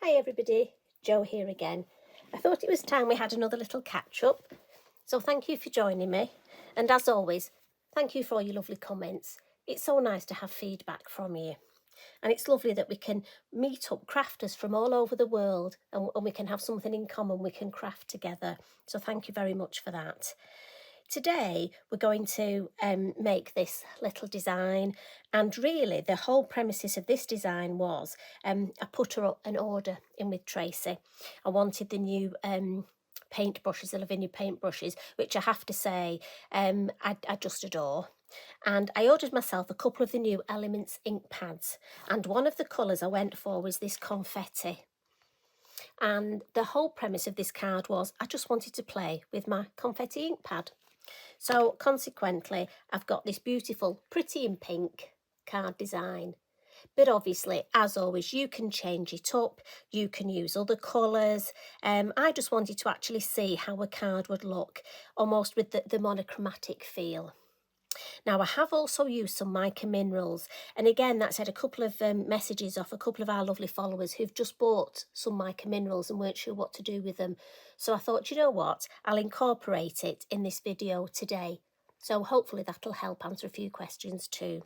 Hi everybody, Jo here again. I thought it was time we had another little catch up, so thank you for joining me, and as always, thank you for all your lovely comments. It's so nice to have feedback from you, and it's lovely that we can meet up crafters from all over the world and we can have something in common we can craft together, so thank you very much for that. Today we're going to make this little design, and really the whole premises of this design was I put an order in with Tracy. I wanted the new paintbrushes, the Lavinia paintbrushes, which I have to say I just adore. And I ordered myself a couple of the new Elements ink pads, and one of the colours I went for was this Confetti. And the whole premise of this card was I just wanted to play with my Confetti ink pad. So consequently, I've got this beautiful pretty in pink card design. But obviously, as always, you can change it up. You can use other colours. I just wanted to actually see how a card would look, almost with the monochromatic feel. Now, I have also used some Mica Minerals, and again, that's had a couple of messages off a couple of our lovely followers who've just bought some Mica Minerals and weren't sure what to do with them. So I thought, you know what, I'll incorporate it in this video today. So hopefully that'll help answer a few questions too.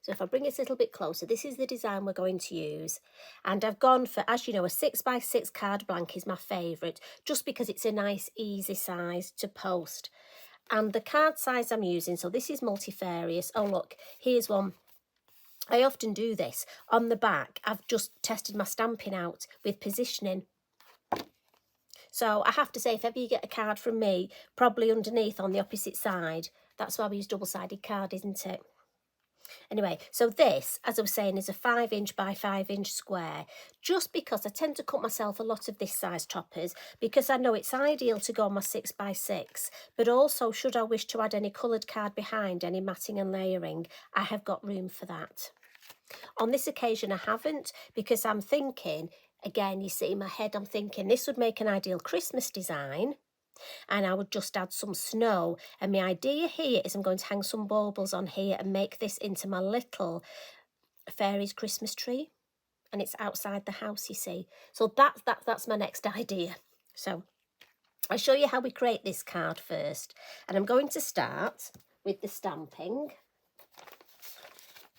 So if I bring it a little bit closer, this is the design we're going to use. And I've gone for, as you know, a 6x6 card blank is my favourite, just because it's a nice, easy size to post. And the card size I'm using, so this is multifarious. Oh, look, here's one. I often do this. On the back, I've just tested my stamping out with positioning. So I have to say, if ever you get a card from me, probably underneath on the opposite side, that's why we use double-sided card, isn't it? Anyway, so this, as I was saying, is a 5" by 5" square, just because I tend to cut myself a lot of this size toppers, because I know it's ideal to go on my 6x6, but also should I wish to add any coloured card behind, any matting and layering, I have got room for that. On this occasion I haven't, because I'm thinking, again, you see in my head, I'm thinking this would make an ideal Christmas design. And I would just add some snow, and my idea here is I'm going to hang some baubles on here and make this into my little fairies Christmas tree, and it's outside the house, you see. So that's my next idea. So I'll show you how we create this card first, and I'm going to start with the stamping.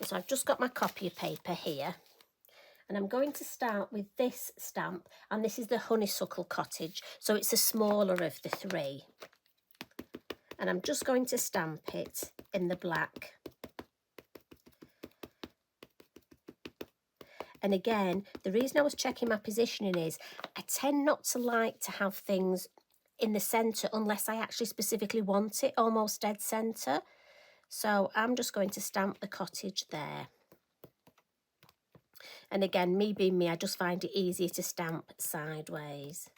So I've just got my copy of paper here, and I'm going to start with this stamp, and this is the Honeysuckle Cottage, so it's the smaller of the three. And I'm just going to stamp it in the black. And again, the reason I was checking my positioning is I tend not to like to have things in the centre unless I actually specifically want it almost dead centre. So I'm just going to stamp the cottage there. And again, me being me, I just find it easier to stamp sideways.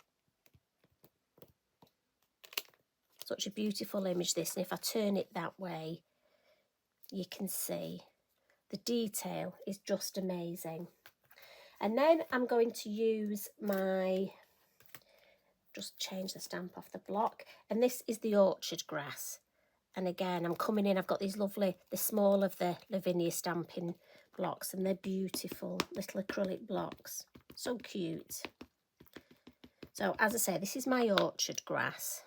Such a beautiful image, this, and if I turn it that way, you can see the detail is just amazing. And then I'm going to use just change the stamp off the block, and this is the orchard grass. And again, I'm coming in, I've got these lovely, the small of the Lavinia stamping blocks, and they're beautiful little acrylic blocks, so cute. So as I say, this is my orchard grass,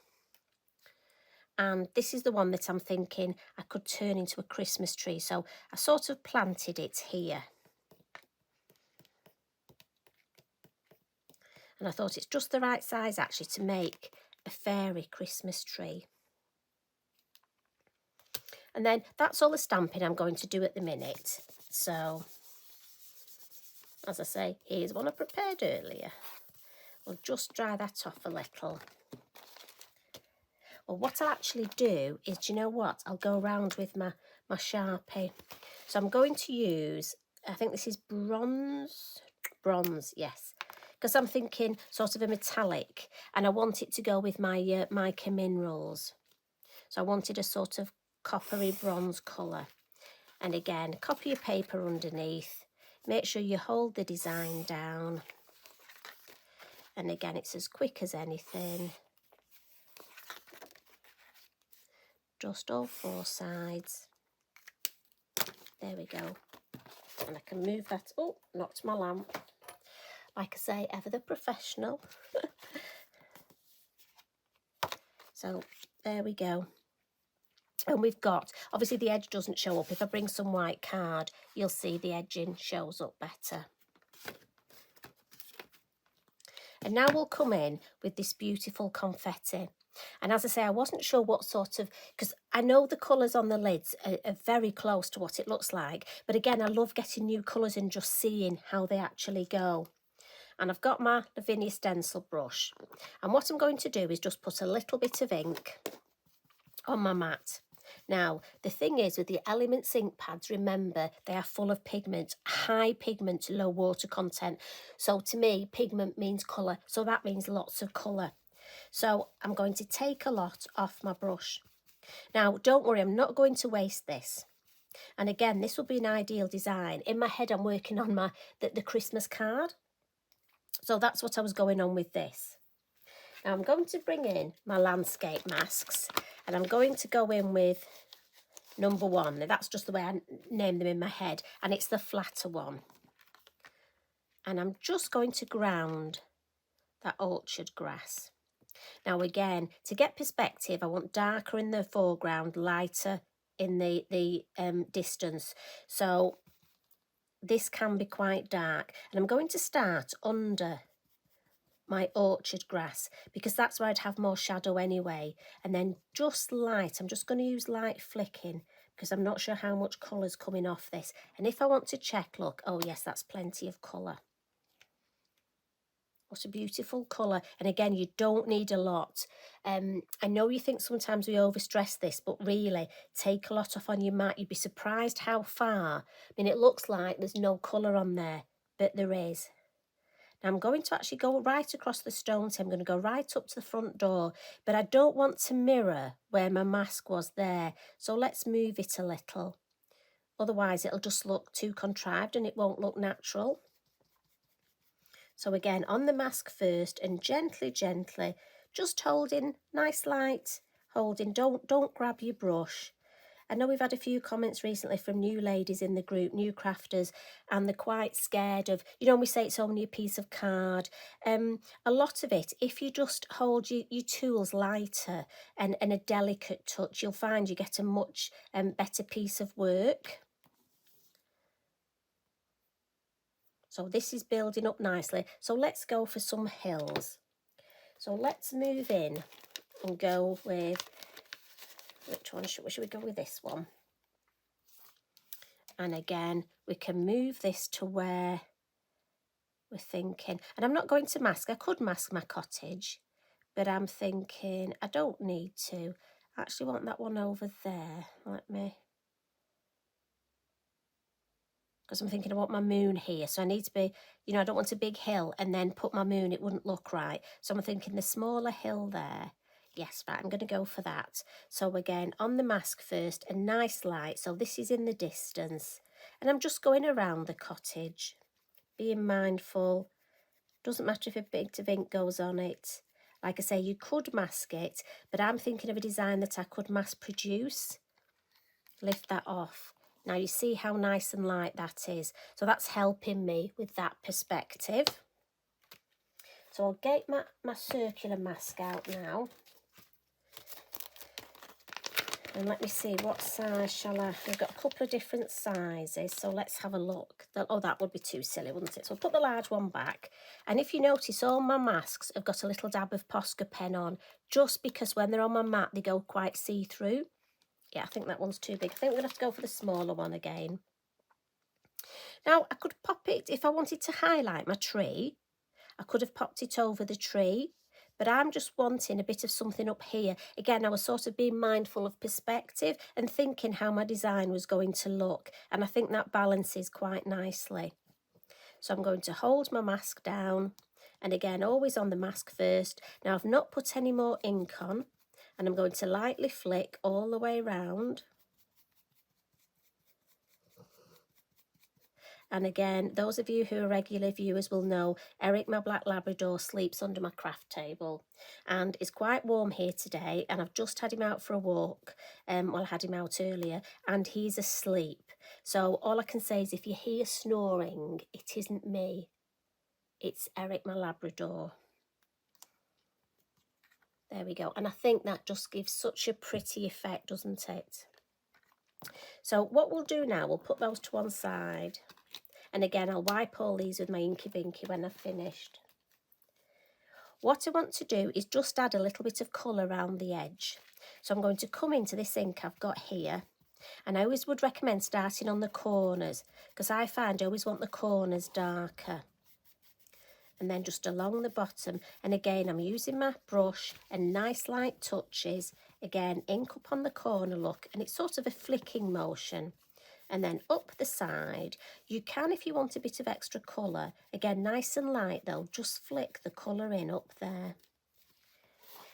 and this is the one that I'm thinking I could turn into a Christmas tree. So I sort of planted it here, and I thought it's just the right size actually to make a fairy Christmas tree. And then that's all the stamping I'm going to do at the minute. So, as I say, here's one I prepared earlier. We'll just dry that off a little. Well, what I'll actually do is, do you know what? I'll go around with my Sharpie. So I'm going to use, I think this is bronze, yes. Because I'm thinking sort of a metallic, and I want it to go with my Mica Minerals. So I wanted a sort of coppery bronze colour. And again, copy your paper underneath. Make sure you hold the design down. And again, it's as quick as anything. Just all four sides. There we go. And I can move that. Oh, knocked my lamp. Like I say, ever the professional. So there we go. And we've got, obviously the edge doesn't show up. If I bring some white card, you'll see the edging shows up better. And now we'll come in with this beautiful confetti. And as I say, I wasn't sure what sort of, because I know the colours on the lids are very close to what it looks like. But again, I love getting new colours and just seeing how they actually go. And I've got my Lavinia stencil brush. And what I'm going to do is just put a little bit of ink on my mat. Now, the thing is with the Elements ink pads, remember, they are full of pigment, high pigment, low water content. So to me, pigment means colour. So that means lots of colour. So I'm going to take a lot off my brush. Now, don't worry, I'm not going to waste this. And again, this will be an ideal design. In my head, I'm working on the Christmas card. So that's what I was going on with this. Now I'm going to bring in my landscape masks, and I'm going to go in with number 1. Now, that's just the way I name them in my head, and it's the flatter one. And I'm just going to ground that orchard grass. Now again, to get perspective, I want darker in the foreground, lighter in the distance. So this can be quite dark, and I'm going to start under my orchard grass because that's where I'd have more shadow anyway, and then just light. I'm just going to use light flicking because I'm not sure how much colour's coming off this. And if I want to check, look, oh yes, that's plenty of colour. What a beautiful colour. And again, you don't need a lot. I know you think sometimes we overstress this, but really take a lot off on your mat. You'd be surprised how far. I mean, it looks like there's no colour on there, but there is. Now I'm going to actually go right across the stone. So I'm going to go right up to the front door, but I don't want to mirror where my mask was there. So let's move it a little. Otherwise it'll just look too contrived and it won't look natural. So again, on the mask first, and gently, gently, just holding, nice light, holding, don't grab your brush. I know we've had a few comments recently from new ladies in the group, new crafters, and they're quite scared of, you know, we say it's only a piece of card. A lot of it, if you just hold your tools lighter and a delicate touch, you'll find you get a much better piece of work. So this is building up nicely. So let's go for some hills. So let's move in and go with, which one should we go with? This one. And again, we can move this to where we're thinking. And I'm not going to mask. I could mask my cottage, but I'm thinking I don't need to. I actually want that one over there. Let me, because I'm thinking I want my moon here. So I need to be, you know, I don't want a big hill and then put my moon. It wouldn't look right. So I'm thinking the smaller hill there. Yes, right, I'm going to go for that. So again, on the mask first, a nice light. So this is in the distance. And I'm just going around the cottage, being mindful. Doesn't matter if a bit of ink goes on it. Like I say, you could mask it, but I'm thinking of a design that I could mass produce. Lift that off. Now you see how nice and light that is. So that's helping me with that perspective. So I'll get my circular mask out now. And let me see, what size shall I? We've got a couple of different sizes, so let's have a look. Oh, that would be too silly, wouldn't it? So I'll put the large one back. And if you notice, all my masks have got a little dab of Posca pen on, just because when they're on my mat, they go quite see-through. Yeah, I think that one's too big. I think we're going to have to go for the smaller one again. Now, I could pop it, if I wanted to highlight my tree, I could have popped it over the tree. But I'm just wanting a bit of something up here. Again, I was sort of being mindful of perspective and thinking how my design was going to look. And I think that balances quite nicely. So I'm going to hold my mask down. And again, always on the mask first. Now, I've not put any more ink on. And I'm going to lightly flick all the way around. And again, those of you who are regular viewers will know Eric, my black Labrador, sleeps under my craft table. And it's quite warm here today, and I've just had him out for a walk. Well, I had him out earlier, and he's asleep. So all I can say is if you hear snoring, it isn't me. It's Eric, my Labrador. There we go. And I think that just gives such a pretty effect, doesn't it? So what we'll do now, we'll put those to one side. And again, I'll wipe all these with my Inky Binky when I've finished. What I want to do is just add a little bit of colour around the edge. So I'm going to come into this ink I've got here. And I always would recommend starting on the corners, because I find I always want the corners darker. And then just along the bottom, and again I'm using my brush and nice light touches. Again, ink up on the corner, look, and it's sort of a flicking motion. And then up the side, you can, if you want a bit of extra colour, again nice and light though, just flick the colour in up there.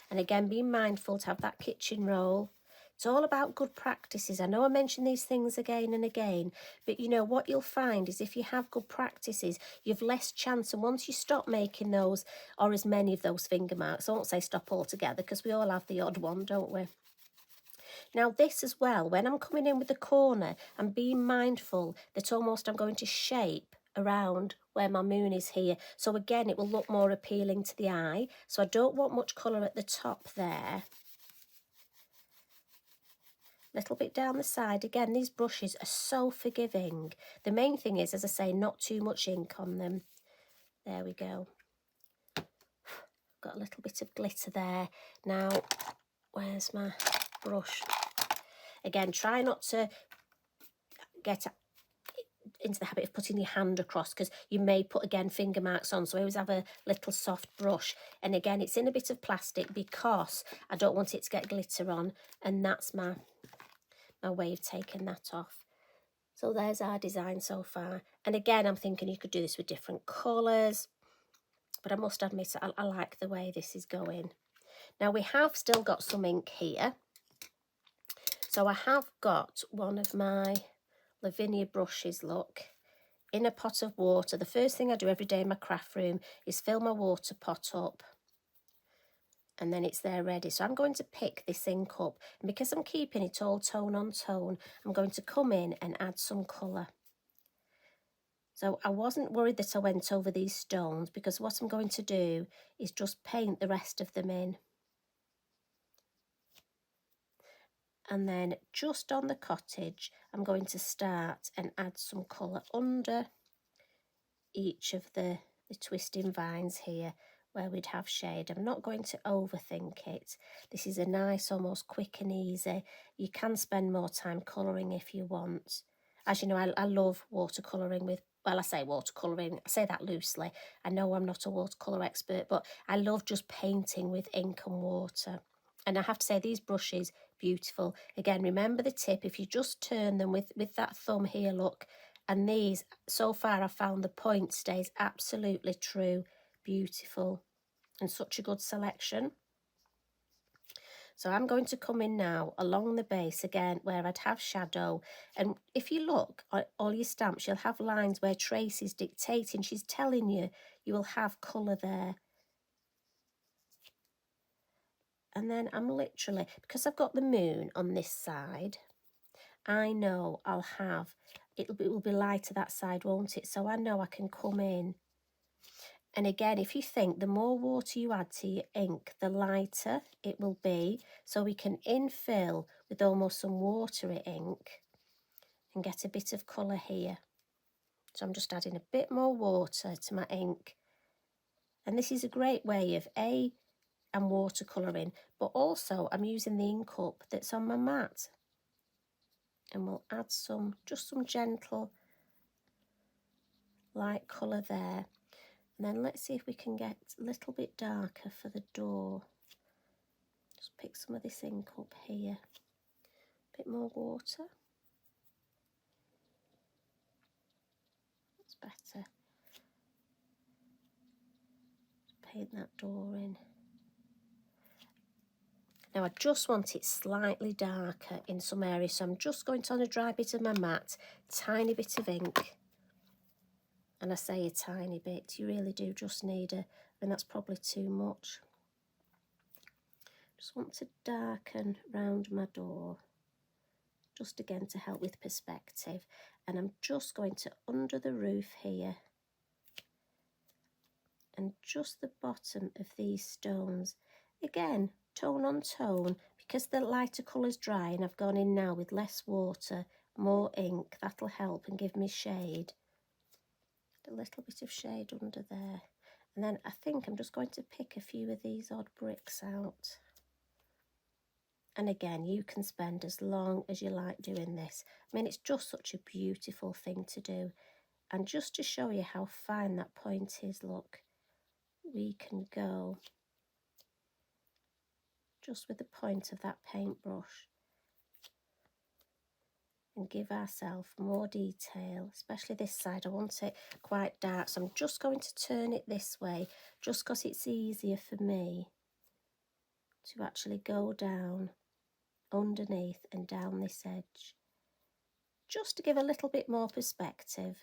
And again, be mindful to have that kitchen roll. It's all about good practices. I know I mention these things again and again, but you know what you'll find is if you have good practices, you've less chance. And once you stop making those, or as many of those finger marks, I won't say stop altogether, because we all have the odd one, don't we? Now this as well, when I'm coming in with the corner, I'm being mindful that almost I'm going to shape around where my moon is here. So again, it will look more appealing to the eye. So I don't want much colour at the top there. Little bit down the side. Again, these brushes are so forgiving. The main thing is, as I say, not too much ink on them. There we go. Got a little bit of glitter there. Now, where's my brush? Again, try not to get into the habit of putting your hand across, because you may put, again, finger marks on. So I always have a little soft brush. And again, it's in a bit of plastic because I don't want it to get glitter on. And that's my way of taking that off. So there's our design so far. And again, I'm thinking you could do this with different colours, but I must admit I like the way this is going. Now we have still got some ink here. So I have got one of my Lavinia brushes, look, in a pot of water. The first thing I do every day in my craft room is fill my water pot up. And then it's there ready. So I'm going to pick this ink up. And because I'm keeping it all tone on tone, I'm going to come in and add some colour. So I wasn't worried that I went over these stones, because what I'm going to do is just paint the rest of them in. And then just on the cottage, I'm going to start and add some colour under each of the twisting vines here where we'd have shade. I'm not going to overthink it. This is a nice, almost quick and easy. You can spend more time colouring if you want. As you know, I love watercolouring with, well, I say watercolouring, I say that loosely. I know I'm not a watercolour expert, but I love just painting with ink and water. And I have to say, these brushes, beautiful. Again, remember the tip, if you just turn them with that thumb here, look, and these, so far I've found the point stays absolutely true. Beautiful. And such a good selection. So I'm going to come in now along the base again where I'd have shadow. And if you look at all your stamps, you'll have lines where Tracy's dictating. She's telling you, you will have colour there. And then I'm literally, because I've got the moon on this side, I know I'll have, it will be lighter that side, won't it? So I know I can come in. And again, if you think the more water you add to your ink, the lighter it will be. So we can infill with almost some watery ink and get a bit of colour here. So I'm just adding a bit more water to my ink. And this is a great way of I'm watercolouring, but also I'm using the ink up that's on my mat. And we'll add just some gentle light colour there. And then let's see if we can get a little bit darker for the door. Just pick some of this ink up here. A bit more water. That's better. Just paint that door in. Now I just want it slightly darker in some areas, so I'm just going to, on a dry bit of my mat, tiny bit of ink. And I say a tiny bit, you really do just need and that's probably too much. Just want to darken round my door, just again to help with perspective. And I'm just going to, under the roof here, and just the bottom of these stones. Again, tone on tone, because the lighter colour's dry and I've gone in now with less water, more ink. That'll help and give me shade. A little bit of shade under there. And then I think I'm just going to pick a few of these odd bricks out. And again, you can spend as long as you like doing this. I mean, it's just such a beautiful thing to do. And just to show you how fine that point is, look, we can go just with the point of that paintbrush and give ourselves more detail, especially this side. I want it quite dark, so I'm just going to turn it this way, just because it's easier for me to actually go down underneath and down this edge, just to give a little bit more perspective.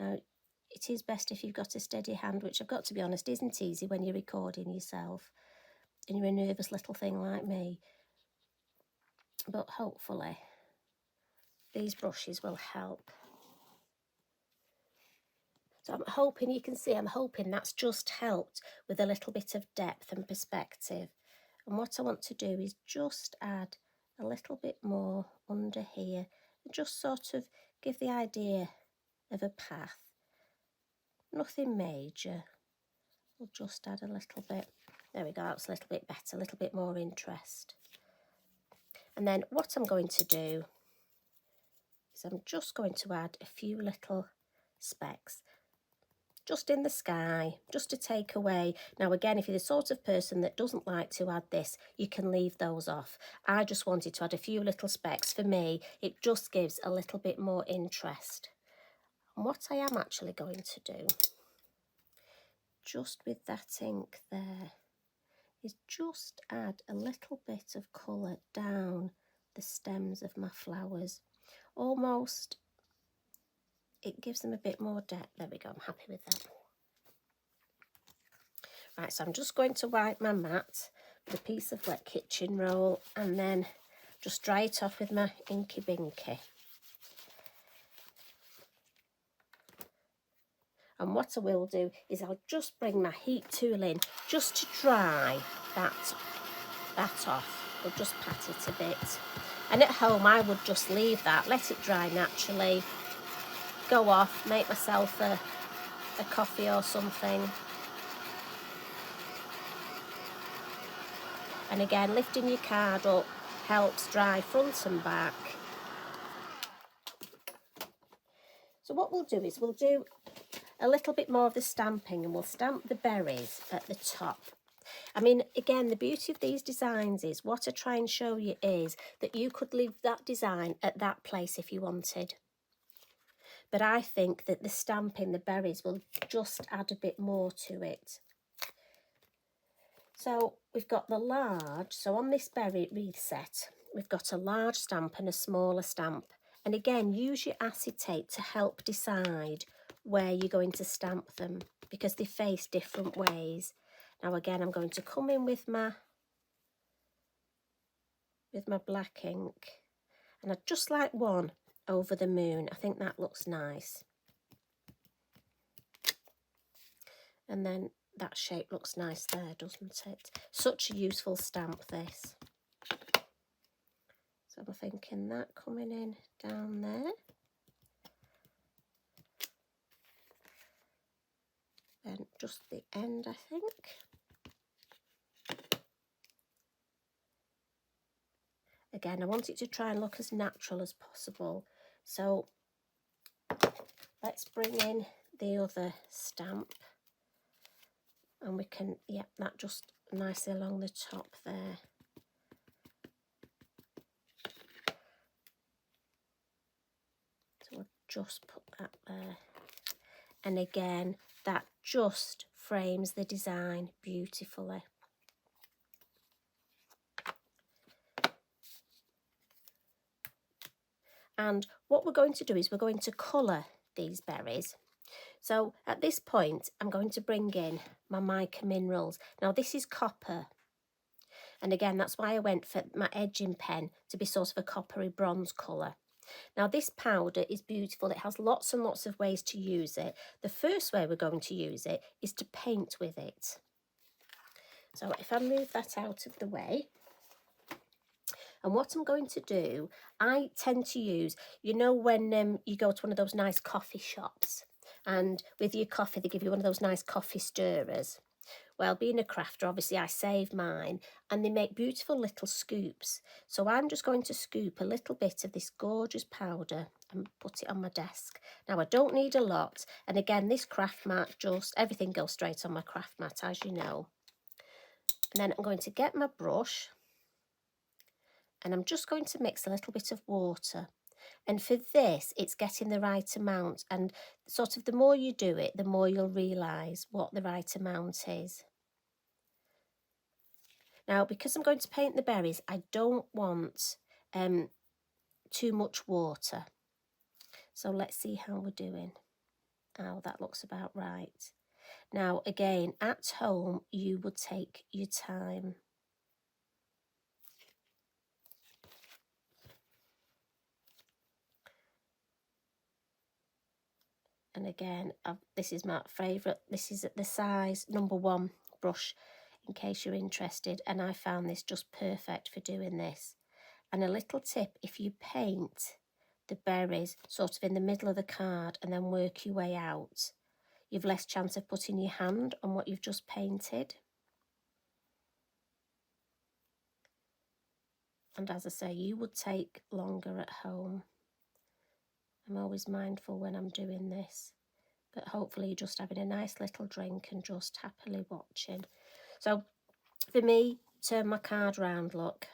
Now, it is best if you've got a steady hand, which I've got to be honest isn't easy when you're recording yourself and you're a nervous little thing like me, but hopefully these brushes will help. So I'm hoping you can see, I'm hoping that's just helped with a little bit of depth and perspective. And what I want to do is just add a little bit more under here and just sort of give the idea of a path. Nothing major. We'll just add a little bit. There we go, that's a little bit better, a little bit more interest. And then what I'm going to do is I'm just going to add a few little specks just in the sky, just to take away. Now again, if you're the sort of person that doesn't like to add this, you can leave those off. I just wanted to add a few little specks. For me, it just gives a little bit more interest. And what I am actually going to do, just with that ink there, is just add a little bit of colour down the stems of my flowers. Almost, it gives them a bit more depth. There we go, I'm happy with that. Right, so I'm just going to wipe my mat with a piece of wet kitchen roll and then just dry it off with my Inky Binky. And what I will do is I'll just bring my heat tool in just to dry that off. I'll just pat it a bit. And at home I would just leave that, let it dry naturally, go off, make myself a coffee or something. And again, lifting your card up helps dry front and back. So what we'll do is we'll do a little bit more of the stamping and we'll stamp the berries at the top. I mean, again, the beauty of these designs is, what I try and show you is that you could leave that design at that place if you wanted. But I think that the stamping, the berries, will just add a bit more to it. So we've got the large, so on this berry wreath set, we've got a large stamp and a smaller stamp. And again, use your acetate to help decide where you're going to stamp them, because they face different ways. Now again, I'm going to come in with my black ink, and I'd just like one over the moon. I think that looks nice. And then that shape looks nice there, doesn't it? Such a useful stamp, this. So I'm thinking that coming in down there. Then just the end, I think. Again, I want it to try and look as natural as possible. So let's bring in the other stamp. And we can, yep, that just nicely along the top there. So we'll just put that there. And again, that just frames the design beautifully. And what we're going to do is we're going to colour these berries. So at this point, I'm going to bring in my Mica Minerals. Now this is copper. And again, that's why I went for my edging pen to be sort of a coppery bronze colour. Now this powder is beautiful. It has lots and lots of ways to use it. The first way we're going to use it is to paint with it. So if I move that out of the way, and what I'm going to do, I tend to use, you know, when you go to one of those nice coffee shops and with your coffee they give you one of those nice coffee stirrers. Well, being a crafter, obviously I save mine, and they make beautiful little scoops. So I'm just going to scoop a little bit of this gorgeous powder and put it on my desk. Now I don't need a lot, and again this craft mat, just everything goes straight on my craft mat, as you know. And then I'm going to get my brush, and I'm just going to mix a little bit of water. And for this, it's getting the right amount, and sort of the more you do it, the more you'll realise what the right amount is. Now, because I'm going to paint the berries, I don't want too much water. So let's see how we're doing. Oh, that looks about right. Now, again, at home, you would take your time. And again, this is my favourite. This is the size #1 brush, in case you're interested. And I found this just perfect for doing this. And a little tip, if you paint the berries sort of in the middle of the card and then work your way out, you've less chance of putting your hand on what you've just painted. And as I say, you would take longer at home. I'm always mindful when I'm doing this, but hopefully you're just having a nice little drink and just happily watching. So for me, turn my card round, look.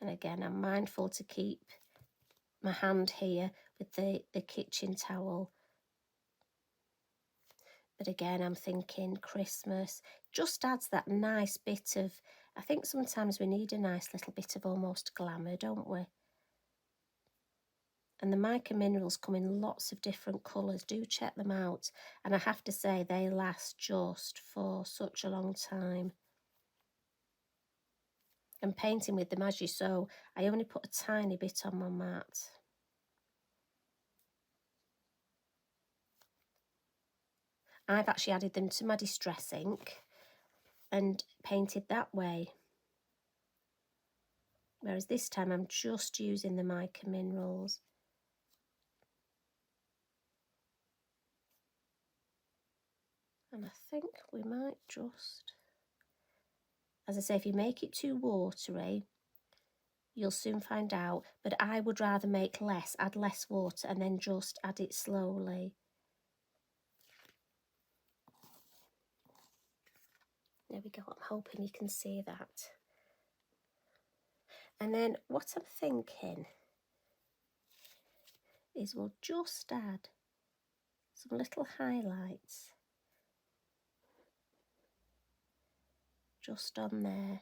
And again, I'm mindful to keep my hand here with the kitchen towel. But again, I'm thinking Christmas just adds that nice bit of, I think sometimes we need a nice little bit of almost glamour, don't we? And the Mica Minerals come in lots of different colours. Do check them out. And I have to say, they last just for such a long time. And painting with them, as you saw, I only put a tiny bit on my mat. I've actually added them to my distress ink and painted that way. Whereas this time I'm just using the Mica Minerals. And I think we might just, as I say, if you make it too watery, you'll soon find out. But I would rather make less, add less water, and then just add it slowly. There we go. I'm hoping you can see that. And then what I'm thinking is we'll just add some little highlights just on there,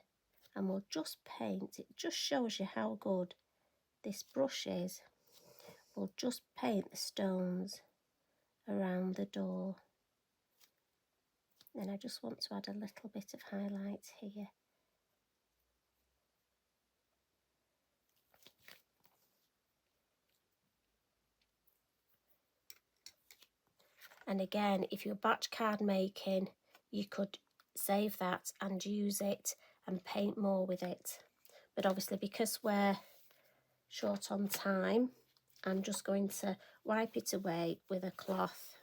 and we'll just paint. It just shows you how good this brush is. We'll just paint the stones around the door. Then I just want to add a little bit of highlight here. And again, if you're batch card making, you could save that and use it and paint more with it. But obviously, because we're short on time, I'm just going to wipe it away with a cloth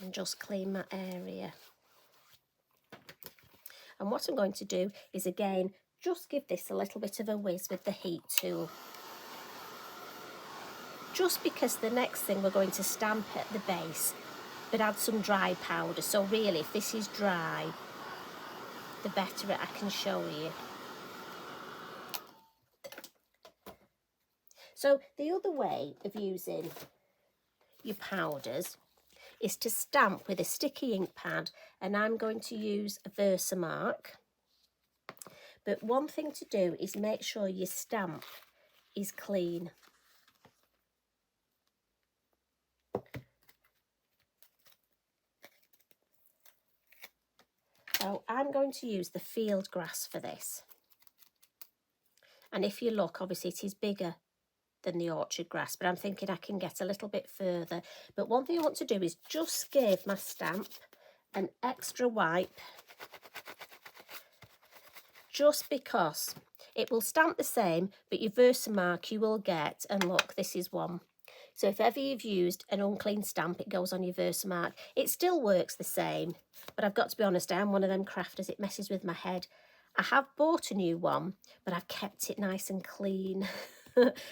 and just clean my area. And what I'm going to do is, again, just give this a little bit of a whiz with the heat tool. Just because the next thing we're going to stamp at the base, but add some dry powder. So really, if this is dry, the better I can show you. So the other way of using your powders is to stamp with a sticky ink pad, and I'm going to use a Versamark. But one thing to do is make sure your stamp is clean. So I'm going to use the field grass for this. And if you look, obviously it is bigger than the orchard grass, but I'm thinking I can get a little bit further. But one thing I want to do is just give my stamp an extra wipe, just because it will stamp the same, but your Versamark you will get, and look, this is one. So if ever you've used an unclean stamp, it goes on your Versamark. It still works the same, but I've got to be honest, I am one of them crafters, it messes with my head. I have bought a new one, but I've kept it nice and clean.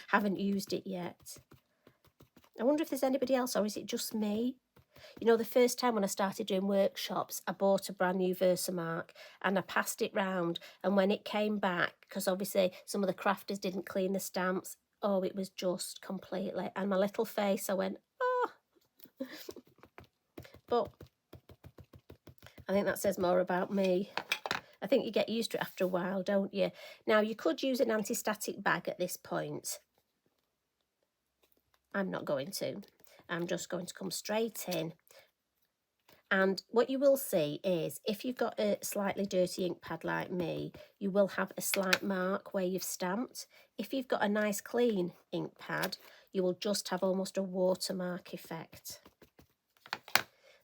Haven't used it yet. I wonder if there's anybody else, or is it just me? You know, the first time when I started doing workshops, I bought a brand new Versamark and I passed it round. And when it came back, because obviously some of the crafters didn't clean the stamps, oh, it was just completely. And my little face, I went, oh. But I think that says more about me. I think you get used to it after a while, don't you? Now, you could use an anti-static bag at this point. I'm not going to. I'm just going to come straight in. And what you will see is, if you've got a slightly dirty ink pad like me, you will have a slight mark where you've stamped. If you've got a nice clean ink pad, you will just have almost a watermark effect.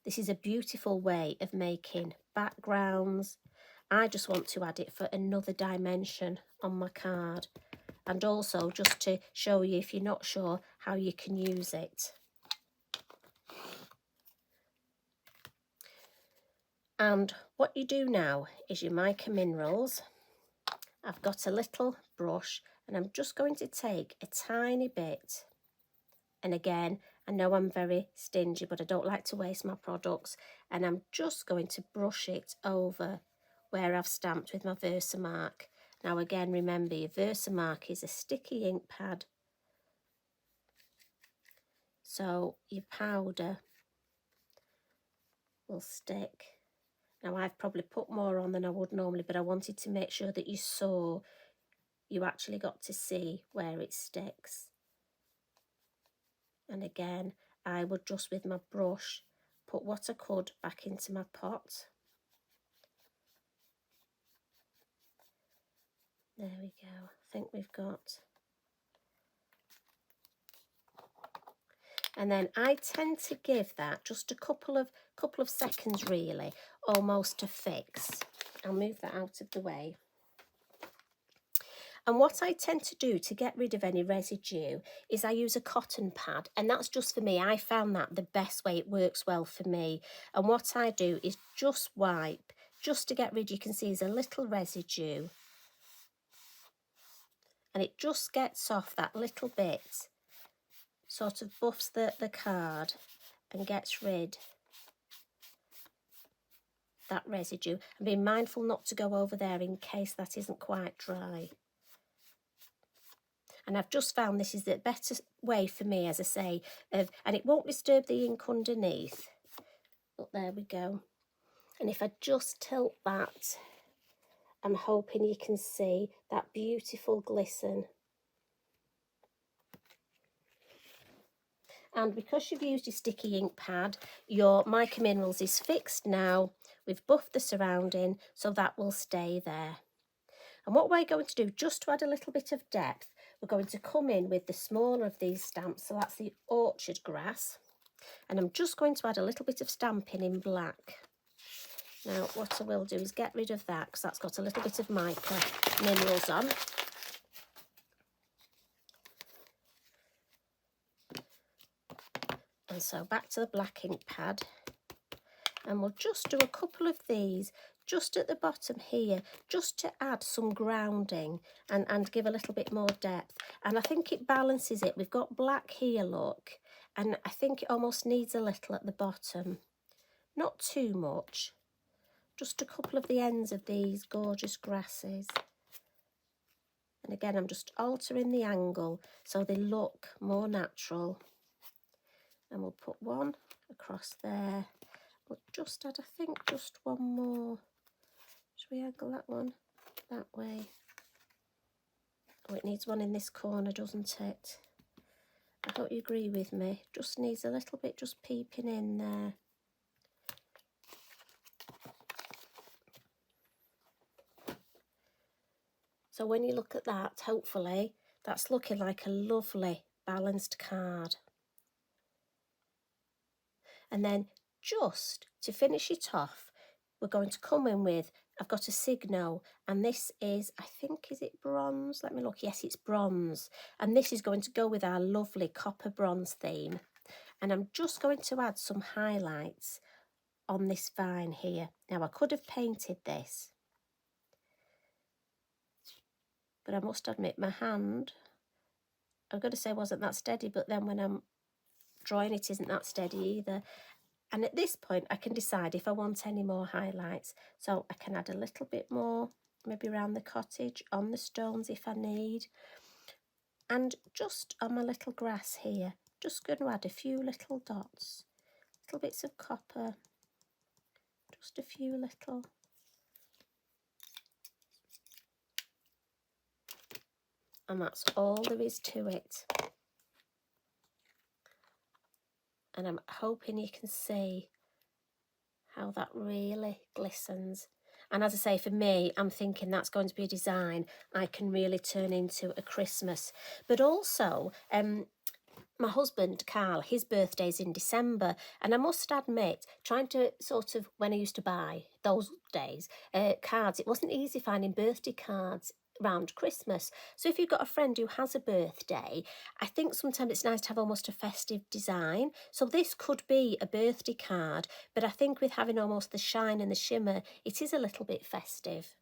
This is a beautiful way of making backgrounds. I just want to add it for another dimension on my card, and also just to show you, if you're not sure, how you can use it. And what you do now is your Mica Minerals. I've got a little brush and I'm just going to take a tiny bit. And again, I know I'm very stingy, but I don't like to waste my products. And I'm just going to brush it over where I've stamped with my Versamark. Now again, remember, your Versamark is a sticky ink pad, so your powder will stick. Now I've probably put more on than I would normally, but I wanted to make sure that you saw, you actually got to see where it sticks. And again, I would just with my brush put what I could back into my pot. There we go. I think we've got. And then I tend to give that just a couple of seconds really, almost to fix. I'll move that out of the way. And what I tend to do to get rid of any residue is I use a cotton pad, and that's just for me. I found that the best way, it works well for me. And what I do is just wipe, just to get rid, you can see there's a little residue. And it just gets off that little bit, sort of buffs the card and gets rid that residue. And be mindful not to go over there in case that isn't quite dry. And I've just found this is the better way for me, as I say, and it won't disturb the ink underneath. But there we go. And if I just tilt that, I'm hoping you can see that beautiful glisten. And because you've used your sticky ink pad, your Mica Minerals is fixed now. We've buffed the surrounding, so that will stay there. And what we're going to do, just to add a little bit of depth, we're going to come in with the smaller of these stamps. So that's the orchard grass. And I'm just going to add a little bit of stamping in black. Now, what I will do is get rid of that, because that's got a little bit of Mica Minerals on. And so back to the black ink pad. And we'll just do a couple of these just at the bottom here, just to add some grounding and give a little bit more depth. And I think it balances it. We've got black here, look, and I think it almost needs a little at the bottom. Not too much, just a couple of the ends of these gorgeous grasses. And again, I'm just altering the angle so they look more natural. And we'll put one across there. We'll just add, I think, just one more. Should we angle that one that way? Oh, it needs one in this corner, doesn't it? I hope you agree with me. Just needs a little bit just peeping in there. So when you look at that, hopefully, that's looking like a lovely balanced card. And then just to finish it off, we're going to come in with, I've got a Signo, and this is, I think, is it bronze? Let me look. Yes, it's bronze. And this is going to go with our lovely copper bronze theme. And I'm just going to add some highlights on this vine here. Now, I could have painted this, but I must admit my hand, I'm going to say wasn't that steady, but then when I'm drawing it isn't that steady either. And at this point I can decide if I want any more highlights. So I can add a little bit more, maybe around the cottage, on the stones if I need. And just on my little grass here, just going to add a few little dots, little bits of copper, just a few little. And that's all there is to it. And I'm hoping you can see how that really glistens. And as I say, for me, I'm thinking that's going to be a design I can really turn into a Christmas. But also, my husband, Carl, his birthday's in December. And I must admit, trying to sort of, when I used to buy those days, cards, it wasn't easy finding birthday cards around Christmas. So if you've got a friend who has a birthday, I think sometimes it's nice to have almost a festive design. So this could be a birthday card, but I think with having almost the shine and the shimmer, it is a little bit festive.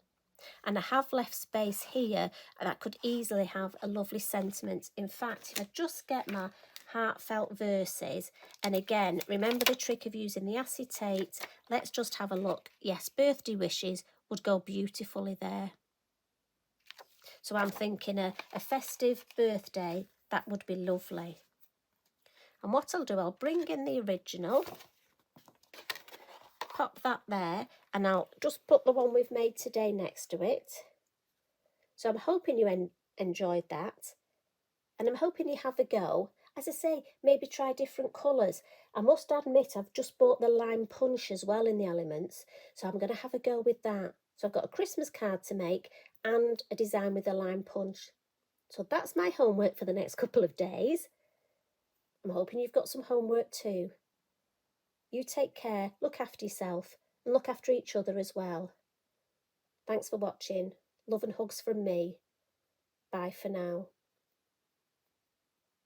And I have left space here that could easily have a lovely sentiment. In fact, if I just get my heartfelt verses, and again, remember the trick of using the acetate, let's just have a look. Yes, birthday wishes would go beautifully there. So I'm thinking a festive birthday, that would be lovely. And what I'll do, I'll bring in the original, pop that there, and I'll just put the one we've made today next to it. So I'm hoping you enjoyed that. And I'm hoping you have a go. As I say, maybe try different colours. I must admit, I've just bought the lime punch as well in the elements. So I'm going to have a go with that. So I've got a Christmas card to make and a design with the lime punch. So that's my homework for the next couple of days. I'm hoping you've got some homework too. You take care, look after yourself, and look after each other as well. Thanks for watching. Love and hugs from me. Bye for now.